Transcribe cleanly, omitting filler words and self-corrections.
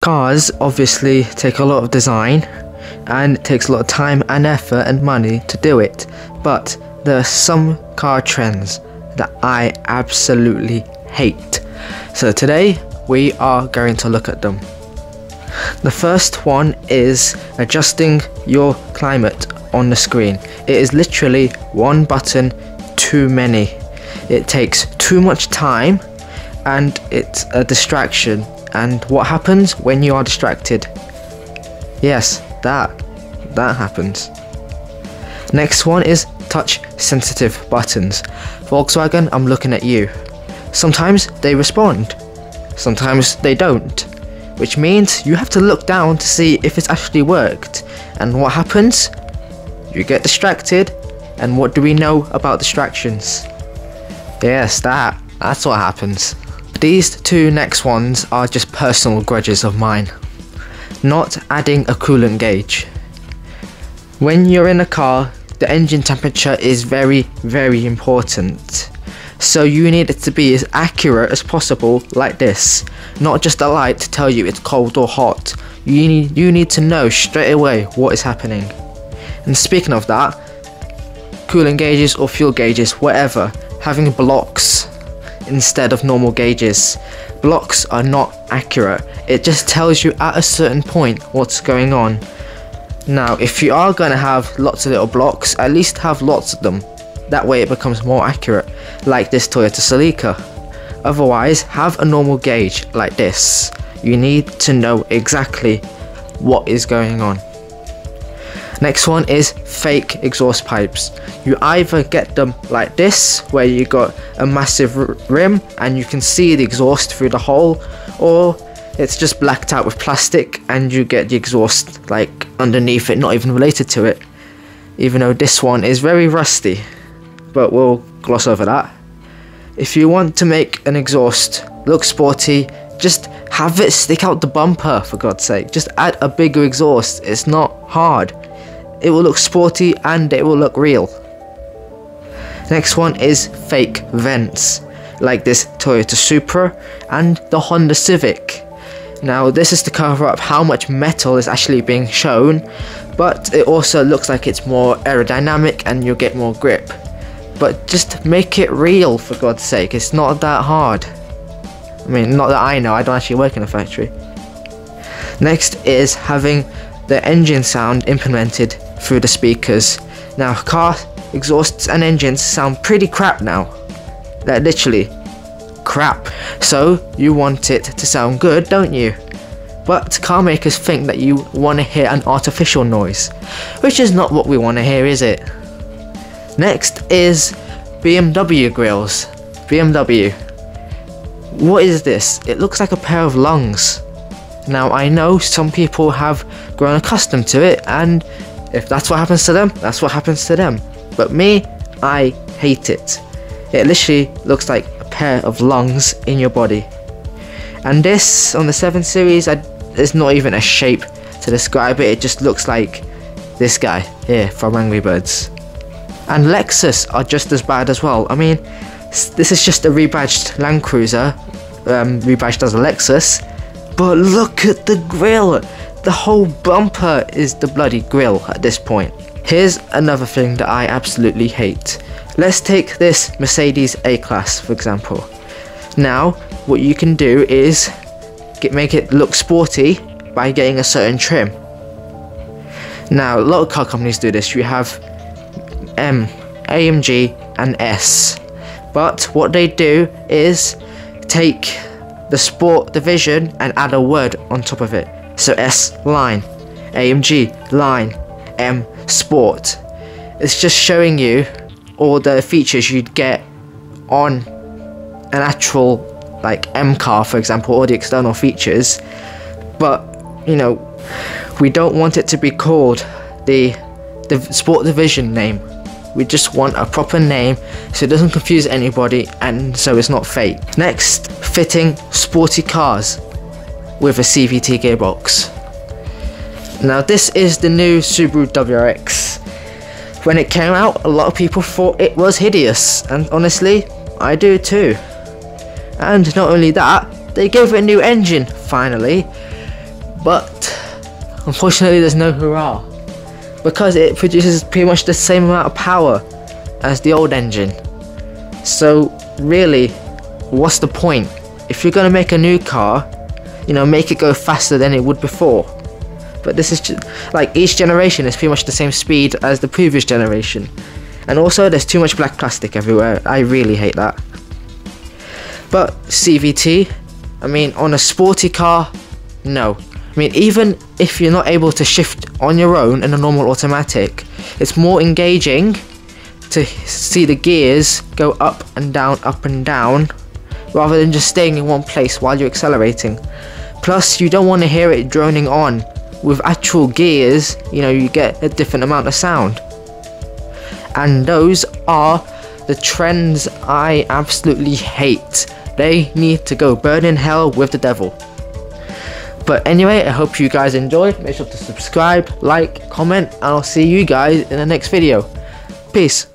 Cars obviously take a lot of design and it takes a lot of time and effort and money to do it, but there are some car trends that I absolutely hate. So today we are going to look at them. The first one is adjusting your climate on the screen. It is literally one button too many. It takes too much time and it's a distraction. And what happens when you are distracted? Yes, that happens. Next one is touch sensitive buttons. Volkswagen, I'm looking at you. Sometimes they respond, sometimes they don't, which means you have to look down to see if it's actually worked. And what happens? You get distracted, and what do we know about distractions? Yes, that's what happens. These two next ones are just personal grudges of mine. Not adding a coolant gauge. When you're in a car, the engine temperature is very, very important. So you need it to be as accurate as possible, like this. Not just a light to tell you it's cold or hot. You need to know straight away what is happening. And speaking of that, coolant gauges or fuel gauges, whatever, having blocks instead of normal gauges. Blocks are not accurate. It just tells you at a certain point what's going on. Now, if you are going to have lots of little blocks, at least have lots of them. That way it becomes more accurate, like this Toyota Celica. Otherwise, have a normal gauge like this. You need to know exactly what is going on. Next one is fake exhaust pipes. You either get them like this, where you got a massive rim and you can see the exhaust through the hole, or it's just blacked out with plastic and you get the exhaust like underneath it, not even related to it. Even though this one is very rusty, but we'll gloss over that. If you want to make an exhaust look sporty, just have it stick out the bumper, for God's sake. Just add a bigger exhaust. It's not hard. It will look sporty and it will look real. Next one is fake vents, like this Toyota Supra and the Honda Civic. Now this is to cover up how much metal is actually being shown, but it also looks like it's more aerodynamic and you'll get more grip. But just make it real, for God's sake. It's not that hard. I mean, not that I know, I don't actually work in a factory. Next is having the engine sound implemented through the speakers. Now, car exhausts and engines sound pretty crap now. Like literally crap. So you want it to sound good, don't you? But car makers think that you want to hear an artificial noise, which is not what we want to hear, is it? Next is BMW grills. BMW. What is this? It looks like a pair of lungs. Now I know some people have grown accustomed to it, and if that's what happens to them, that's what happens to them. But me, I hate it. It literally looks like a pair of lungs in your body. And this, on the 7 Series, there's not even a shape to describe it. It just looks like this guy here from Angry Birds. And Lexus are just as bad as well. I mean, this is just a rebadged Land Cruiser, rebadged as a Lexus. But look at the grille. The whole bumper is the bloody grille at this point. Here's another thing that I absolutely hate. Let's take this Mercedes A-Class, for example. Now, what you can do is make it look sporty by getting a certain trim. Now, a lot of car companies do this. You have M, AMG and S. But what they do is take the Sport division and add a word on top of it. So S line, AMG line, M Sport. It's just showing you all the features you'd get on an actual like M car, for example, all the external features. But you know, we don't want it to be called the Sport division name. We just want a proper name so it doesn't confuse anybody and so it's not fake. Next, fitting sporty cars with a CVT gearbox. Now this is the new Subaru WRX. When it came out, a lot of people thought it was hideous, and honestly, I do too. And not only that, they gave it a new engine, finally. But unfortunately there's no hurrah, because it produces pretty much the same amount of power as the old engine. So really, what's the point? If you're gonna make a new car, you know, make it go faster than it would before. But this is just, like, each generation is pretty much the same speed as the previous generation. And also there's too much black plastic everywhere. I really hate that. But CVT, I mean, on a sporty car, no. I mean, even if you're not able to shift on your own in a normal automatic, it's more engaging to see the gears go up and down, rather than just staying in one place while you're accelerating. Plus, you don't want to hear it droning on. With actual gears, you know, you get a different amount of sound. And those are the trends I absolutely hate. They need to go burn in hell with the devil. But anyway, I hope you guys enjoyed. Make sure to subscribe, like, comment, and I'll see you guys in the next video. Peace.